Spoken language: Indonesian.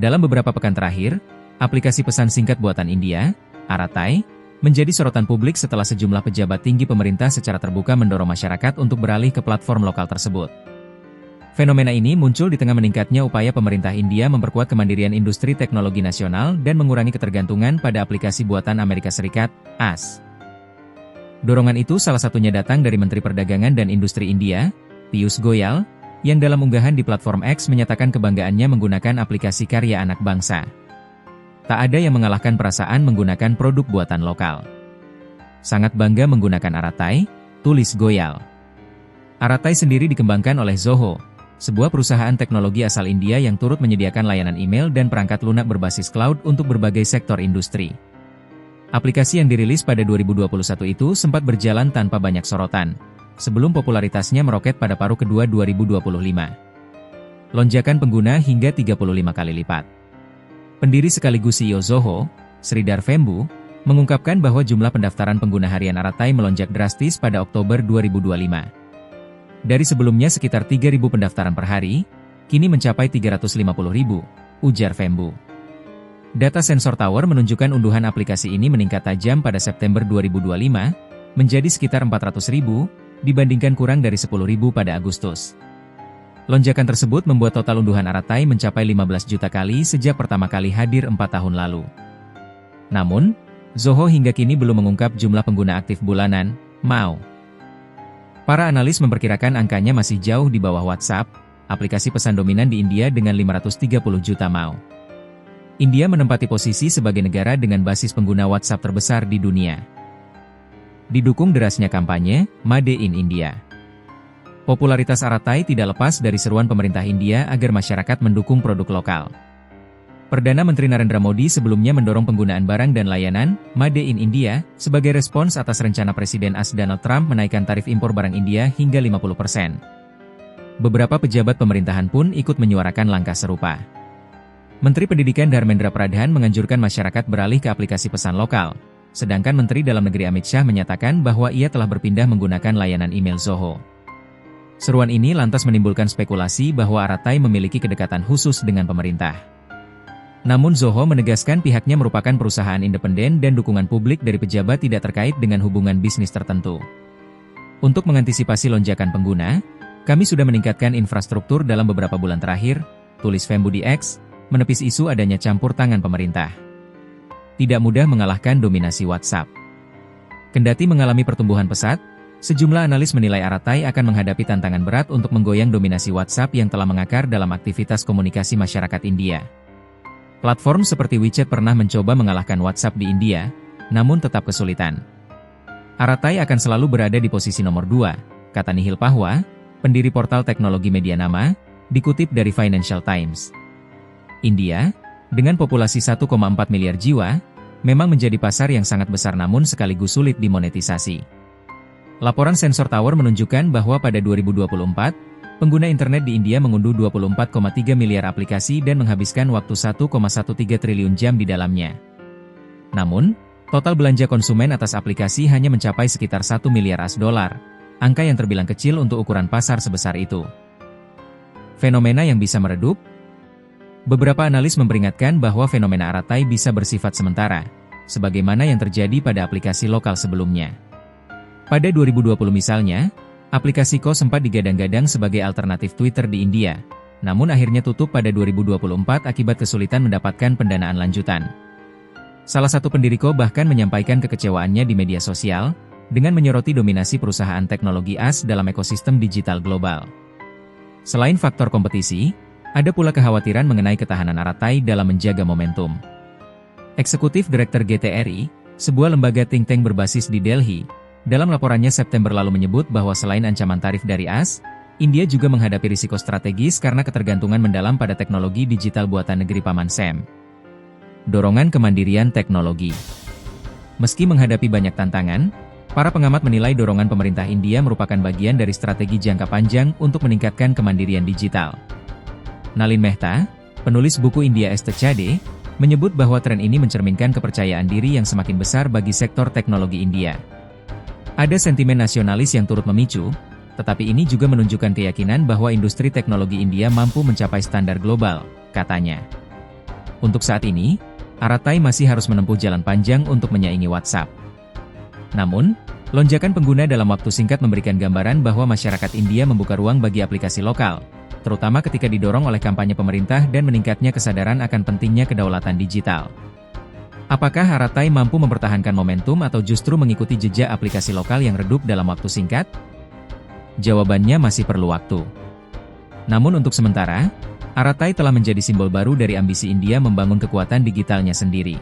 Dalam beberapa pekan terakhir, aplikasi pesan singkat buatan India, Aratai, menjadi sorotan publik setelah sejumlah pejabat tinggi pemerintah secara terbuka mendorong masyarakat untuk beralih ke platform lokal tersebut. Fenomena ini muncul di tengah meningkatnya upaya pemerintah India memperkuat kemandirian industri teknologi nasional dan mengurangi ketergantungan pada aplikasi buatan Amerika Serikat, AS. Dorongan itu salah satunya datang dari Menteri Perdagangan dan Industri India, Piyush Goyal, yang dalam unggahan di platform X menyatakan kebanggaannya menggunakan aplikasi karya anak bangsa. Tak ada yang mengalahkan perasaan menggunakan produk buatan lokal. Sangat bangga menggunakan Aratai, tulis Goyal. Aratai sendiri dikembangkan oleh Zoho, sebuah perusahaan teknologi asal India yang turut menyediakan layanan email dan perangkat lunak berbasis cloud untuk berbagai sektor industri. Aplikasi yang dirilis pada 2021 itu sempat berjalan tanpa banyak sorotan, sebelum popularitasnya meroket pada paruh kedua 2025. Lonjakan pengguna hingga 35 kali lipat. Pendiri sekaligus CEO Zoho, Sridhar Vembu, mengungkapkan bahwa jumlah pendaftaran pengguna harian Aratai melonjak drastis pada Oktober 2025. Dari sebelumnya sekitar 3.000 pendaftaran per hari, kini mencapai 350.000, ujar Vembu. Data Sensor Tower menunjukkan unduhan aplikasi ini meningkat tajam pada September 2025, menjadi sekitar 400.000, dibandingkan kurang dari 10.000 pada Agustus. Lonjakan tersebut membuat total unduhan Aratai mencapai 15 juta kali sejak pertama kali hadir 4 tahun lalu. Namun, Zoho hingga kini belum mengungkap jumlah pengguna aktif bulanan, MAU. Para analis memperkirakan angkanya masih jauh di bawah WhatsApp, aplikasi pesan dominan di India dengan 530 juta MAU. India menempati posisi sebagai negara dengan basis pengguna WhatsApp terbesar di dunia. Didukung derasnya kampanye, Made in India. Popularitas Aratai tidak lepas dari seruan pemerintah India agar masyarakat mendukung produk lokal. Perdana Menteri Narendra Modi sebelumnya mendorong penggunaan barang dan layanan, Made in India, sebagai respons atas rencana Presiden AS Donald Trump menaikkan tarif impor barang India hingga 50%. Beberapa pejabat pemerintahan pun ikut menyuarakan langkah serupa. Menteri Pendidikan Dharmendra Pradhan menganjurkan masyarakat beralih ke aplikasi pesan lokal, sedangkan Menteri Dalam Negeri Amit Shah menyatakan bahwa ia telah berpindah menggunakan layanan email Zoho. Seruan ini lantas menimbulkan spekulasi bahwa Aratai memiliki kedekatan khusus dengan pemerintah. Namun Zoho menegaskan pihaknya merupakan perusahaan independen dan dukungan publik dari pejabat tidak terkait dengan hubungan bisnis tertentu. Untuk mengantisipasi lonjakan pengguna, kami sudah meningkatkan infrastruktur dalam beberapa bulan terakhir, tulis Vembu di X, menepis isu adanya campur tangan pemerintah. Tidak mudah mengalahkan dominasi WhatsApp. Kendati mengalami pertumbuhan pesat, sejumlah analis menilai Aratai akan menghadapi tantangan berat untuk menggoyang dominasi WhatsApp yang telah mengakar dalam aktivitas komunikasi masyarakat India. Platform seperti WeChat pernah mencoba mengalahkan WhatsApp di India, namun tetap kesulitan. Aratai akan selalu berada di posisi nomor 2, kata Nihil Pahwa, pendiri portal teknologi Medianama, dikutip dari Financial Times. India, dengan populasi 1,4 miliar jiwa, memang menjadi pasar yang sangat besar namun sekaligus sulit dimonetisasi. Laporan Sensor Tower menunjukkan bahwa pada 2024, pengguna internet di India mengunduh 24,3 miliar aplikasi dan menghabiskan waktu 1,13 triliun jam di dalamnya. Namun, total belanja konsumen atas aplikasi hanya mencapai sekitar 1 miliar AS dolar, angka yang terbilang kecil untuk ukuran pasar sebesar itu. Fenomena yang bisa meredup? Beberapa analis memperingatkan bahwa fenomena Aratai bisa bersifat sementara, sebagaimana yang terjadi pada aplikasi lokal sebelumnya. Pada 2020 misalnya, aplikasi Ko sempat digadang-gadang sebagai alternatif Twitter di India, namun akhirnya tutup pada 2024 akibat kesulitan mendapatkan pendanaan lanjutan. Salah satu pendiri Ko bahkan menyampaikan kekecewaannya di media sosial, dengan menyoroti dominasi perusahaan teknologi AS dalam ekosistem digital global. Selain faktor kompetisi, ada pula kekhawatiran mengenai ketahanan Aratai dalam menjaga momentum. Eksekutif Direktur GTRI, sebuah lembaga think tank berbasis di Delhi, dalam laporannya September lalu menyebut bahwa selain ancaman tarif dari AS, India juga menghadapi risiko strategis karena ketergantungan mendalam pada teknologi digital buatan negeri Paman Sam. Dorongan kemandirian teknologi. Meski menghadapi banyak tantangan, para pengamat menilai dorongan pemerintah India merupakan bagian dari strategi jangka panjang untuk meningkatkan kemandirian digital. Nalin Mehta, penulis buku India as the Chade, menyebut bahwa tren ini mencerminkan kepercayaan diri yang semakin besar bagi sektor teknologi India. Ada sentimen nasionalis yang turut memicu, tetapi ini juga menunjukkan keyakinan bahwa industri teknologi India mampu mencapai standar global, katanya. Untuk saat ini, Aratai masih harus menempuh jalan panjang untuk menyaingi WhatsApp. Namun, lonjakan pengguna dalam waktu singkat memberikan gambaran bahwa masyarakat India membuka ruang bagi aplikasi lokal, terutama ketika didorong oleh kampanye pemerintah dan meningkatnya kesadaran akan pentingnya kedaulatan digital. Apakah Aratai mampu mempertahankan momentum atau justru mengikuti jejak aplikasi lokal yang redup dalam waktu singkat? Jawabannya masih perlu waktu. Namun untuk sementara, Aratai telah menjadi simbol baru dari ambisi India membangun kekuatan digitalnya sendiri.